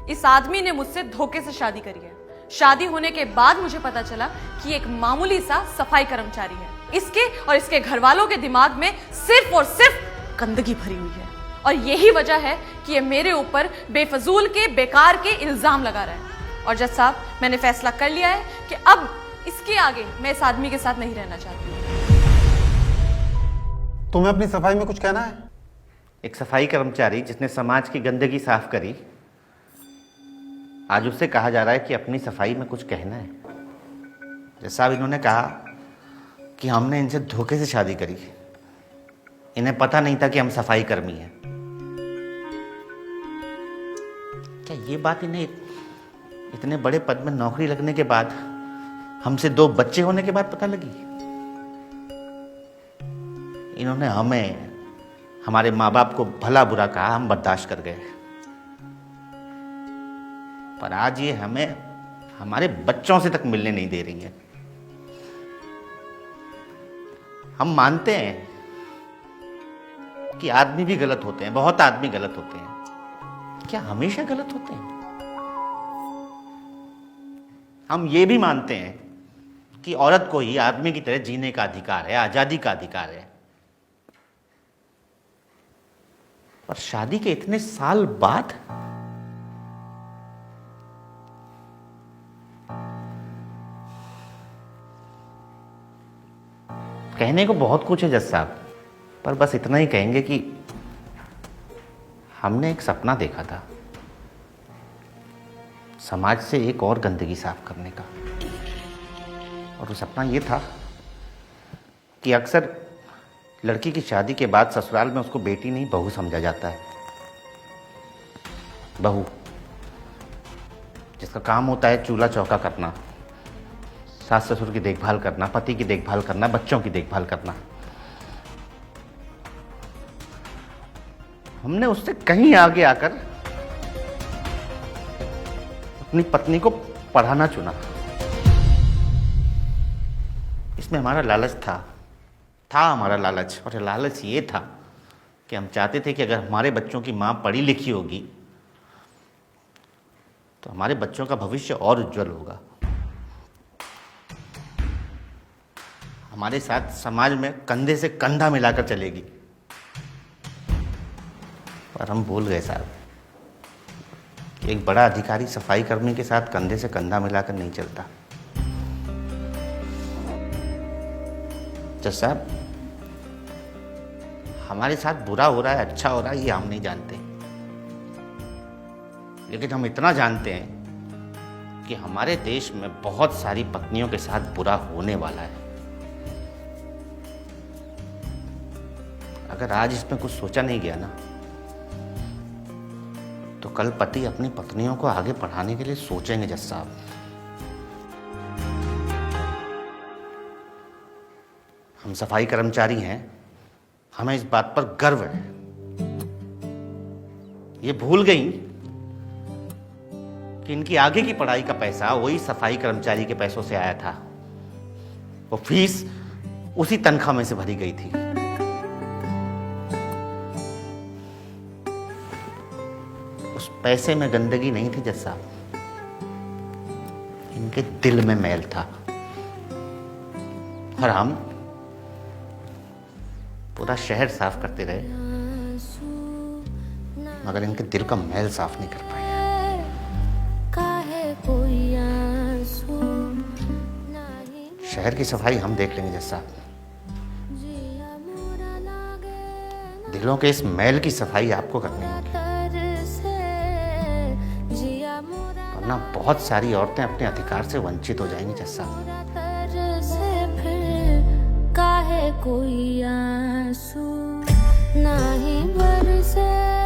इस आदमी ने मुझसे धोखे से शादी करी है। शादी होने के बाद मुझे पता चला कि एक मामूली सा सफाई कर्मचारी है। इसके और इसके घर वालों के दिमाग में सिर्फ और सिर्फ गंदगी भरी हुई है और यही वजह है कि ये मेरे ऊपर बेफजूल के बेकार के इल्जाम लगा रहा है। और जज साहब, मैंने फैसला कर लिया है कि अब इसके आगे मैं इस आदमी के साथ नहीं रहना चाहती हूँ। तुम्हें अपनी सफाई में कुछ कहना है? एक सफाई कर्मचारी जिसने समाज की गंदगी साफ करी, आज उससे कहा जा रहा है कि अपनी सफाई में कुछ कहना है। जैसा साहब, इन्होंने कहा कि हमने इनसे धोखे से शादी करी, इन्हें पता नहीं था कि हम सफाई कर्मी हैं। क्या ये बात इन्हें इतने बड़े पद में नौकरी लगने के बाद, हमसे 2 बच्चे होने के बाद पता लगी? इन्होंने हमें, हमारे माँ बाप को भला बुरा कहा, हम बर्दाश्त कर गए, पर आज ये हमें हमारे बच्चों से तक मिलने नहीं दे रही है। हम मानते हैं कि आदमी भी गलत होते हैं, बहुत आदमी गलत होते हैं। क्या हमेशा गलत होते हैं? हम ये भी मानते हैं कि औरत को ही आदमी की तरह जीने का अधिकार है, आजादी का अधिकार है। पर शादी के इतने साल बाद कहने को बहुत कुछ है जज साहब, पर बस इतना ही कहेंगे कि हमने एक सपना देखा था, समाज से एक और गंदगी साफ करने का। और वो सपना ये था कि अक्सर लड़की की शादी के बाद ससुराल में उसको बेटी नहीं बहू समझा जाता है। बहू जिसका काम होता है चूल्हा चौका करना, सास ससुर की देखभाल करना, पति की देखभाल करना, बच्चों की देखभाल करना। हमने उससे कहीं आगे आकर अपनी पत्नी को पढ़ाना चुना। इसमें हमारा लालच था हमारा लालच। और लालच ये था कि हम चाहते थे कि अगर हमारे बच्चों की माँ पढ़ी लिखी होगी तो हमारे बच्चों का भविष्य और उज्जवल होगा, हमारे साथ समाज में कंधे से कंधा मिलाकर चलेगी। पर हम भूल गए साहब कि एक बड़ा अधिकारी सफाई कर्मी के साथ कंधे से कंधा मिलाकर नहीं चलता। जज साहब, हमारे साथ बुरा हो रहा है, अच्छा हो रहा है, ये हम नहीं जानते, लेकिन हम इतना जानते हैं कि हमारे देश में बहुत सारी पत्नियों के साथ बुरा होने वाला है। अगर आज इसमें कुछ सोचा नहीं गया ना, तो कल पति अपनी पत्नियों को आगे पढ़ाने के लिए सोचेंगे जज साहब। हम सफाई कर्मचारी हैं, हमें इस बात पर गर्व है। ये भूल गई कि इनकी आगे की पढ़ाई का पैसा वही सफाई कर्मचारी के पैसों से आया था। वो फीस उसी तनख्वाह में से भरी गई थी। उस पैसे में गंदगी नहीं थी जज साहब, इनके दिल में मैल था। और हम पूरा शहर साफ करते रहे, मगर इनके दिल का मैल साफ नहीं कर पाए। शहर की सफाई हम देख लेंगे जज साहब, दिलों के इस मैल की सफाई आपको करनी होगी, वरना बहुत सारी औरतें अपने अधिकार से वंचित हो जाएंगी जज साहब। काहे कोई आंसू नहीं बरसे।